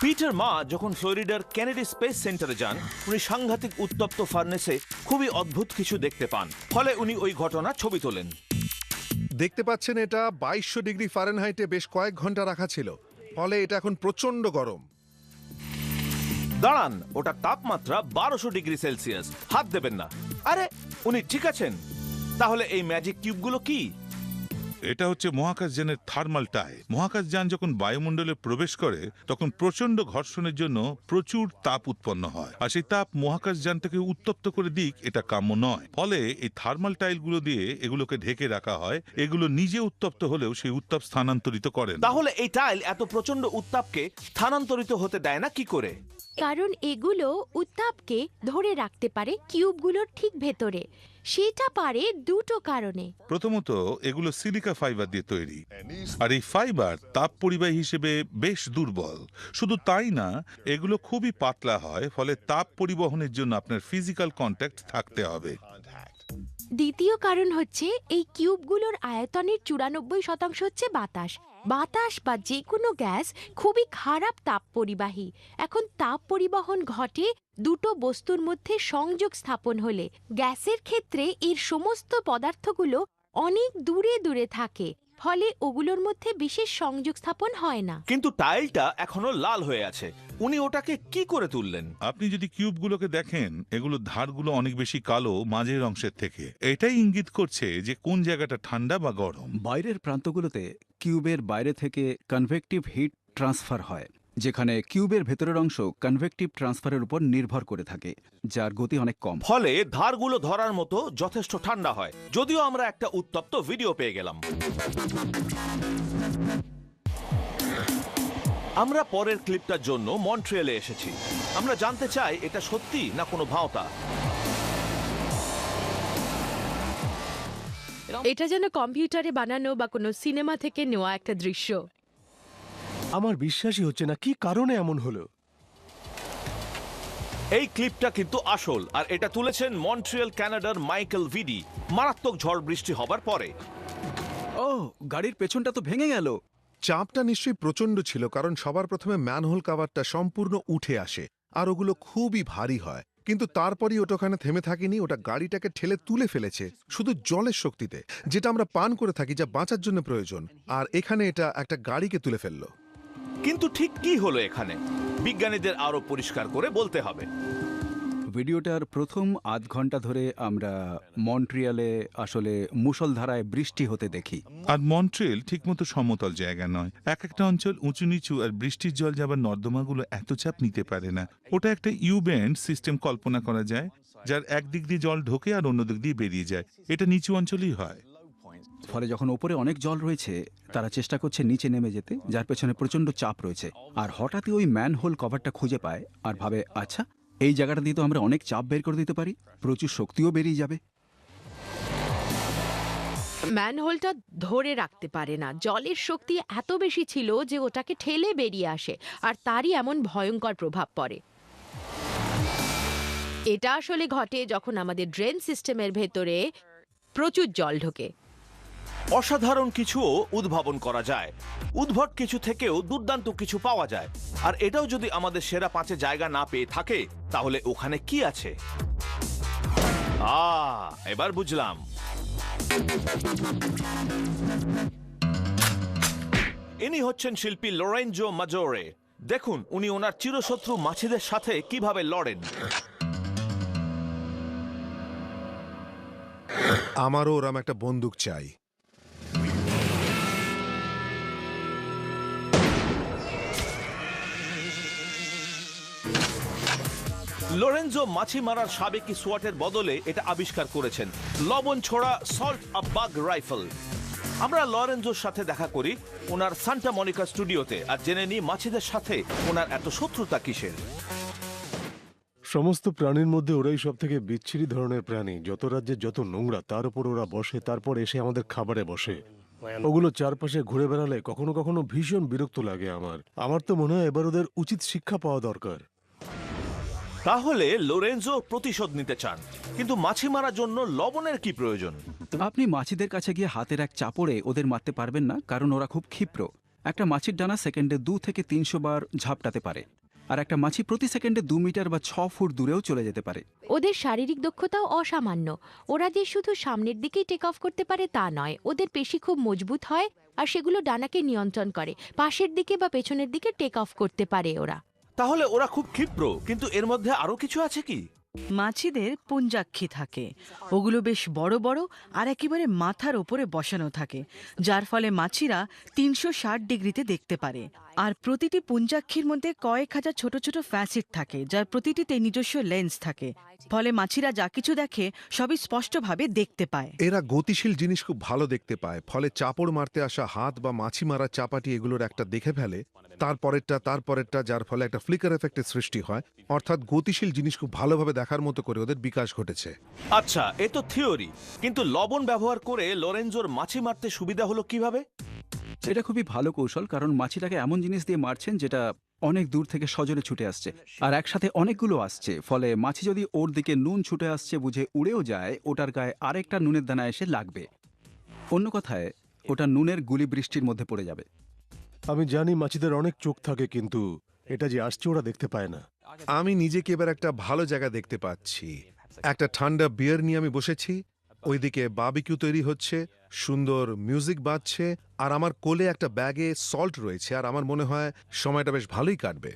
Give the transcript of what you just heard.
Peter মা যখন ফ্লোরিডার কেনেডি স্পেস সেন্টারে যান, উনি সাংঘাতিক উত্তপ্ত ফার্নেসে খুবই অদ্ভুত কিছু দেখতে পান। ফলে উনি ওই ঘটনা ছবি তোলেন। দেখতে পাচ্ছেন এটা 2200 ডিগ্রি ফারেনহাইটে বেশ কয়েক ঘন্টা রাখা ছিল, ফলে এটা এখন প্রচন্ড গরম। দাঁড়ান, ওটা তাপমাত্রা 1200 ডিগ্রি সেলসিয়াস। হাত দেবেন না। আরে, উনি ঠিক আছেন? তাহলে এই ম্যাজিক কিউবগুলো কি? এটা হচ্ছে মহাকাশযানের থার্মাল টাই। মহাকাশযান যখন বায়ুমণ্ডলে প্রবেশ করে তখন প্রচন্ড ঘর্ষণের জন্য প্রচুর তাপ উৎপন্ন হয়, আর সেই তাপ মহাকাশযানটাকে উত্তপ্ত করে দিক এটা কাম্য নয়। ফলে এই থার্মাল টাইলগুলো দিয়ে এগুলোকে ঢেকে রাখা হয়। এগুলো নিজে উত্তপ্ত হলেও সেই উত্তাপ স্থানান্তরিত করে না। তাহলে এই টাইল এত প্রচন্ড উত্তাপকে স্থানান্তরিত হতে দেয় না কি করে? কারণ এগুলো উত্তাপকে ধরে রাখতে পারে কিউবগুলোর ঠিক ভেতরে। সেটা পারে দুটো কারণে। প্রথমত, এগুলো সিলিকা ফাইবার দিয়ে তৈরি, আর এই ফাইবার তাপ পরিবাহী হিসেবে বেশ দুর্বল। শুধু তাই না, এগুলো খুবই পাতলা হয়, ফলে তাপ পরিবহনের জন্য আপনার ফিজিক্যাল কন্ট্যাক্ট থাকতে হবে। দ্বিতীয় কারণ হচ্ছে এই কিউবগুলোর আয়তনের 94% হচ্ছে বাতাস। বাতাস বা যে কোনো গ্যাস খুবই খারাপ তাপ পরিবাহী। এখন তাপ পরিবহন ঘটে দুটো বস্তুর মধ্যে সংযোগ স্থাপন হলে। গ্যাসের ক্ষেত্রে এর সমস্ত পদার্থগুলো অনেক দূরে দূরে থাকে, ফলে ওগুলোর মধ্যে বিশেষ সংযোগ স্থাপন হয় না। কিন্তু টাইলটা এখনো লাল হয়ে আছে। উনি ওটাকে কি করে তুললেন? আপনি যদি কিউবগুলোকে দেখেন, এগুলো ধারগুলো অনেক বেশি কালো মাঝের অংশের থেকে। এটাই ইঙ্গিত করছে যে কোন জায়গাটা ঠান্ডা বা গরম। বাইরের প্রান্তগুলোতে কিউবের বাইরে থেকে কনভেকটিভ হিট ট্রান্সফার হয়, যেখানে কিউবের ভেতরের অংশ কনভেকটিভ ট্রান্সফারের উপর নির্ভর করে থাকে, যার গতি অনেক কম। ফলে ধারগুলো ধরার মতো যথেষ্ট ঠান্ডা হয়। যদিও আমরা একটা উত্তপ্ত ভিডিও পেয়ে গেলাম। আমরা পরের ক্লিপটার জন্য মন্ট্রিয়ালে এসেছি। আমরা জানতে চাই এটা সত্যি না কোনো ভাওতা। এটা যেন কম্পিউটারে বানানো বা কোনো সিনেমা থেকে নেওয়া একটা দৃশ্য। আমার বিশ্বাসই হচ্ছে না, কি কারণে এমন হলো। এই ক্লিপটা কিন্তু আসল, আর এটা তুলেছেন মন্ট্রিয়াল কানাডার মাইকেল ভিডি মারাত্মক ঝড় বৃষ্টি হবার পরে। ও, গাড়ির পেছনটা তো ভেঙে গেল। চাপটা নিশ্চয়ই প্রচন্ড ছিল, কারণ সবার প্রথমে ম্যানহোল কাভারটা সম্পূর্ণ উঠে আসে, আর ওগুলো খুবই ভারী হয়। কিন্তু তারপরই ওটা ওখানে থেমে থাকেনি, ওটা গাড়িটাকে ঠেলে তুলে ফেলেছে শুধু জলের শক্তিতে, যেটা আমরা পান করে থাকি, যা বাঁচার জন্য প্রয়োজন। আর এখানে এটা একটা গাড়িকে তুলে ফেললো। কিন্তু ঠিক কি হলো এখানে? বিজ্ঞানীদের আরো পরিষ্কার করে বলতে হবে। ভিডিওটার প্রথম আধ ঘন্টা ধরে আমরা মন্ট্রিয়ালে আসলে মুষলধারায় বৃষ্টি হতে দেখি। আর মন্ট্রিয়াল ঠিকমতো সমতল জায়গা নয়। এক একটা অঞ্চল উঁচু নিচু, আর বৃষ্টির জল যাবার নর্দমাগুলো এত চাপ নিতে পারে না। ওটা একটা ইউব্যান্ড সিস্টেম কল্পনা করা যায়, যার একদিক দিয়ে জল ঢোকে আর অন্য দিক দিয়ে বেরিয়ে যায়। এটা নিচু অঞ্চলই হয়। ফলে যখন ওপরে অনেক জল রয়েছে, তারা চেষ্টা করছে নিচে নেমে যেতে, যার পেছনে প্রচন্ড চাপ রয়েছে। আর হঠাৎই ওই ম্যানহোল কভারটা খুঁজে পায় আর ভাবে, আচ্ছা, এই জায়গাটা দিয়ে তো আমরা অনেক চাপ বের করে দিতে পারি, প্রচুর শক্তিও বেরিয়ে যাবে। ম্যানহোলটা ধরে রাখতে পারে না। জলের শক্তি এত বেশি ছিল যে ওটাকে ঠেলে বেরিয়ে আসে, আর তারই এমন ভয়ঙ্কর প্রভাব পড়ে। এটা আসলে ঘটে যখন আমাদের ড্রেন সিস্টেমের ভেতরে প্রচুর জল ঢোকে। অসাধারণ কিছুও উদ্ভাবন করা যায়। উদ্ভট কিছু থেকেও দুর্দান্ত কিছু পাওয়া যায়। আর এটাও যদি আমাদের সেরা 5-এ জায়গা না পেয়ে থাকে, তাহলে ওখানে কি আছে? এবার বুঝলাম। ইনি হচ্ছেন শিল্পী লোরেঞ্জো মাজোরে। দেখুন উনি ওনার চিরশত্রু মাছিদের সাথে কিভাবে লড়েন। আমারও ওরম একটা বন্দুক চাই। লোরেঞ্জো মাছি মারার সাবেকি সোয়াটের বদলে এটা আবিষ্কার করেছেন, লবণ ছোড়া সল্ট আ বাগ রাইফেল। আমরা লরেঞ্জোর সাথে দেখা করি ওনার সান্টা মনিকা স্টুডিওতে, আর জেনে নিই মাছিদের সাথে ওনার এত শত্রুতা কিসের। সমস্ত প্রাণীর মধ্যে ওরাই সব থেকে বিচ্ছিরি ধরনের প্রাণী। যত রাজ্যে যত নোংরা, তার উপর ওরা বসে, তারপর এসে আমাদের খাবারে বসে। ওগুলো চারপাশে ঘুরে বেড়ালে কখনো কখনো ভীষণ বিরক্ত লাগে আমার তো মনে হয় এবার ওদের উচিত শিক্ষা পাওয়া দরকার। তাহলে লোরেঞ্জো প্রতিশোধ নিতে চান, কিন্তু মাছি মারার জন্য লবণের কি প্রয়োজন? আপনি মাছিদের কাছে গিয়ে হাতের এক চাপড়ে ওদের মারতে পারবেন না, কারণ ওরা খুব ক্ষিপ্র। একটা মাছির ডানা সেকেন্ডে 2 থেকে 300 বার ঝাপটাতে পারে, আর একটা মাছি প্রতি সেকেন্ডে 2 মিটার বা 6 ফুট দূরেও চলে যেতে পারে। ওদের শারীরিক দক্ষতাও অসামান্য। ওরা যে শুধু সামনের দিকেই টেক অফ করতে পারে তা নয়, ওদের পেশি খুব মজবুত হয় আর সেগুলো ডানাকে নিয়ন্ত্রণ করে। পাশের দিকে বা পেছনের দিকে টেক অফ করতে পারে ওরা। তাহলে ওরা খুব ক্ষিপ্র, কিন্তু এর মধ্যে আরো কিছু আছে কি? মাছিদের পুঞ্জাক্ষী থাকে। ওগুলো বেশ বড় বড় আর একেবারে মাথার ওপরে বসানো থাকে, যার ফলে মাছিরা 360 ডিগ্রিতে দেখতে পারে। আর প্রতিটি পুঞ্জাক্ষীর মধ্যে কয়েক হাজার ছোট ছোট ফ্যাসিট থাকে, যার প্রতিটিতে নিজস্ব লেন্স থাকে। ফলে মাছিরা যা কিছু দেখে সবই স্পষ্টভাবে দেখতে পায়। এরা গতিশীল জিনিস খুব ভালো দেখতে পায়, ফলে চাপড় মারতে আসা হাত বা মাছি মারা চাপাটি এগুলোর একটা দেখে ফেলে, তারপরেরটা, যার ফলে একটা ফ্লিকার এফেক্টের সৃষ্টি হয়। অর্থাৎ গতিশীল জিনিস খুব ভালোভাবে দেখার মতো করে ওদের বিকাশ ঘটেছে। আচ্ছা, এ তো থিওরি, কিন্তু লবণ ব্যবহার করে লরেঞ্জোর মাছি মারতে সুবিধা হলো কিভাবে? এটা খুবই ভালো কৌশল, কারণ মাছিটাকে এমন জিনিস দিয়ে মারছেন যেটা অনেক দূর থেকে সজোরে ছুটে আসছে, আর একসাথে অনেকগুলো আসছে। ফলে মাছি যদি ওর দিকে নুন ছুটে আসছে বুঝে উড়েও যায়, ওটার গায়ে আরেকটা নুনের দানা এসে লাগবে। অন্য কথায়, ওটা নুনের গুলি বৃষ্টির মধ্যে পড়ে যাবে। আমি জানি মাছিদের অনেক চোখ থাকে, কিন্তু এটা যে আসছে ওরা দেখতে পায় না। আমি নিজেকে এবার একটা ভালো জায়গা দেখতে পাচ্ছি। একটা ঠান্ডা বিয়ার নিয়ে আমি বসেছি, ওইদিকে বারবিকিউ তৈরি হচ্ছে, সুন্দর মিউজিক বাজছে, আর আমার কোলে একটা ব্যাগে সল্ট রয়েছে, আর আমার মনে হয় সময়টা বেশ ভালোই কাটবে।